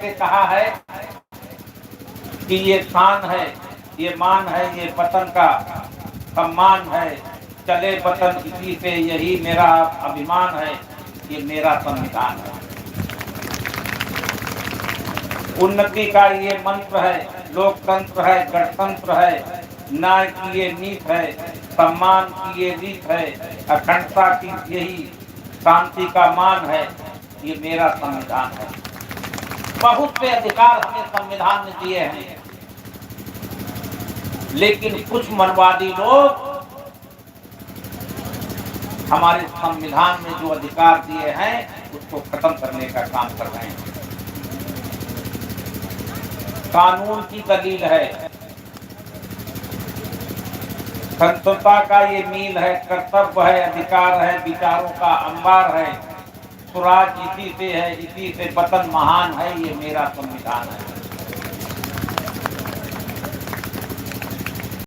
से कहा है कि ये शान है, ये मान है, ये वतन का सम्मान है, चले वतन इसी से, यही मेरा अभिमान है, ये मेरा संविधान है। उन्नति का ये मंत्र है, लोकतंत्र है, गणतंत्र है, न्याय की ये नीति है, सम्मान की ये रीत है, अखंडता की यही शांति का मान है, ये मेरा संविधान है। बहुत से अधिकार हमें संविधान ने दिए हैं, लेकिन कुछ मनवादी लोग हमारे संविधान में जो अधिकार दिए हैं उसको खत्म करने का काम कर रहे हैं। कानून की दलील है, संतता का ये मील है, कर्तव्य है, अधिकार है, विचारों का अंबार है, स्वराज इसी से है, इसी से वतन महान है, ये मेरा संविधान है।